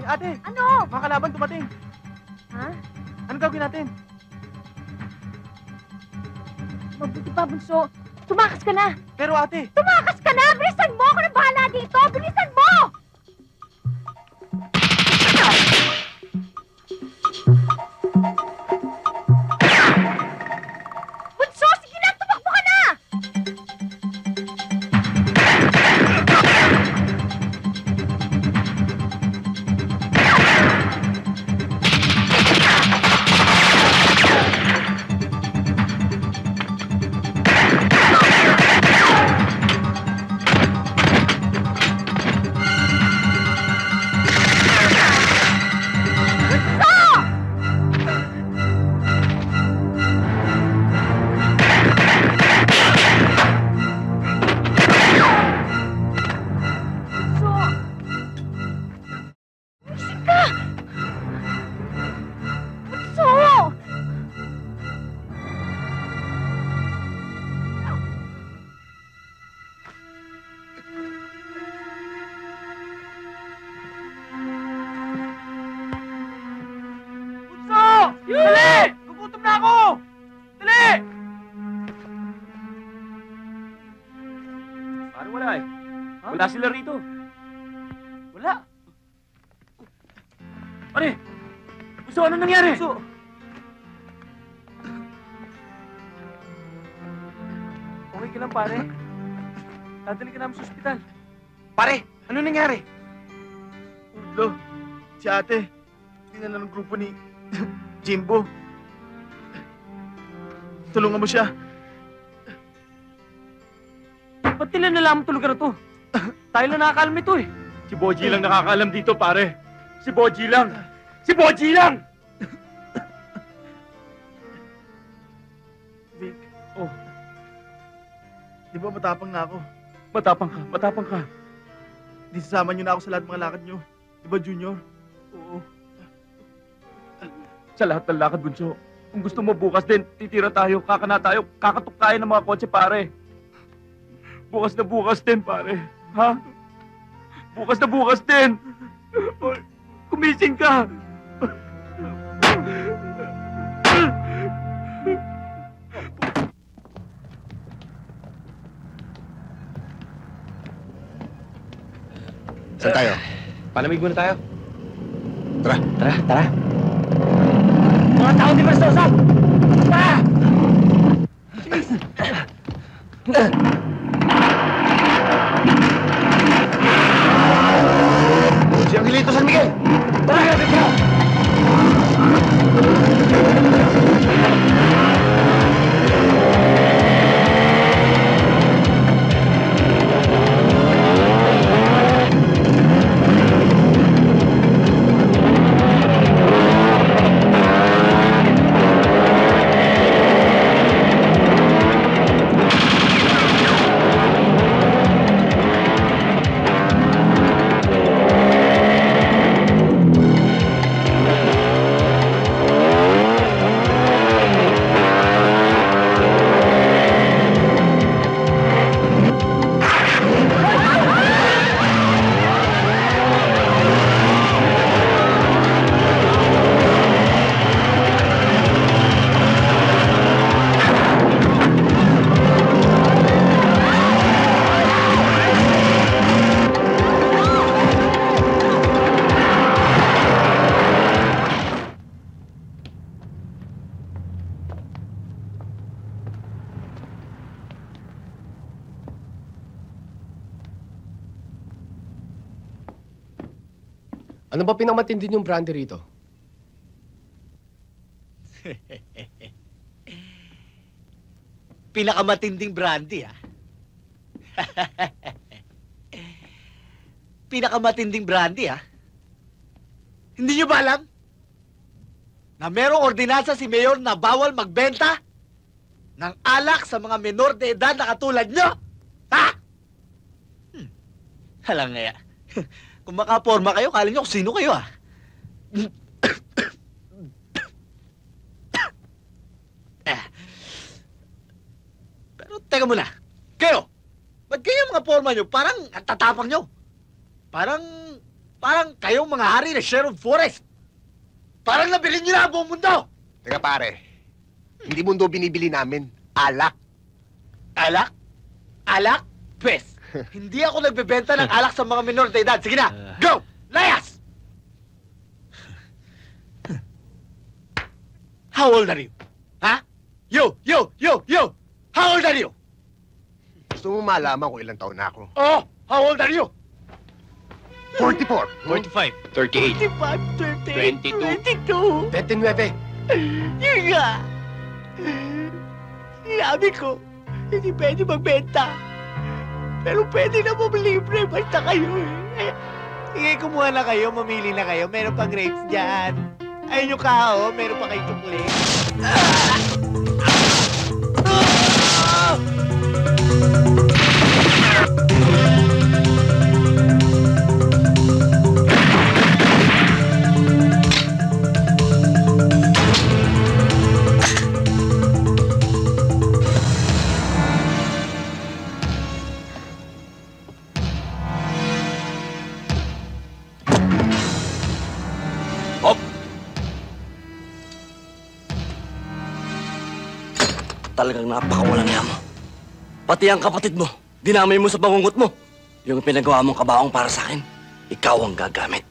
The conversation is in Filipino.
Ate! Ano? Mga kalaban dumating. Ha? Anong gagawin natin? Mabuti pa, Bunso. Tumakas ka na! Pero ate! Tumakas ka na! Bilisan mo! Ako na bahala dito! Bilisan mo! Bunso! Sige na! Tumakbo ka na! Dali! Gugutom na ako! Dali! Parang wala eh. Wala sila rito. Wala. Pare! Gusto, ano nangyari? Gusto. Okay ka lang, pare. Dadali ka namin sa ospital. Pare, ano nangyari? Ulo, si ate, tinala ng grupo ni Jimbo. Tulungan mo siya. Ba't nila nalaman tulugan na to? Tayo lang nakakaalam ito eh. Si Boji lang nakakaalam dito, pare. Si Boji lang! Si Boji lang! Vic, Oh, di ba matapang na ako? matapang ka, matapang ka. Di sasama niyo na ako sa lahat ng mga lakad niyo. Di ba, Junior? Oo. Sa lahat ng lakad, Bunso. Kung gusto mo bukas din, titira tayo, kakana tayo, kakatok tayo ng mga kotse, pare. Bukas na bukas din, pare. Ha? Bukas na bukas din. Oy, kumising ka. Saan tayo? Palamig muna tayo. Tara. Tara, tara. Mga tao di ba sa usap? Tara! Si Angelito San Miguel! Tara, kapit ka! Ano ba pinakamatindi yung brandy rito? Pinakamatinding brandy, ah. Pinakamatinding brandy, ah. Hindi nyo ba alam na merong ordinansa si Mayor na bawal magbenta ng alak sa mga menor de edad na katulad nyo? Ha? Halang ngaya. Kung makaporma kayo, kala nyo kung sino kayo, ah. Pero teka muna. Kayo! Ba't kayo mga porma nyo? Parang ang tatapang nyo. Parang kayong mga hari ng Sheriff Forest. Parang nabilin nyo na ang buong mundo. Teka pare, hindi mundo binibili namin. Alak. Alak? Alak? Pwes, hindi ako nagbebenta ng alak sa mga minor de edad. Sige na, go! Layas! How old are you? Ha? You! How old are you? Gusto mo malaman kung ilang taon na ako? Oh, how old are you? 44. 45. 38. 22. 29. Yun nga. Sinabi ko, hindi pwede magbenta. Pero pwede na libre, basta kayo eh. Sige, kumuha na kayo, mamili na kayo. Meron pang grapes dyan. Ayun yung kao, meron pa kayo chocolate. Talagang napakawalang niya mo. Pati ang kapatid mo, dinamay mo sa bangungot mo. Yung pinagawa mong kabaong para sa akin, ikaw ang gagamit.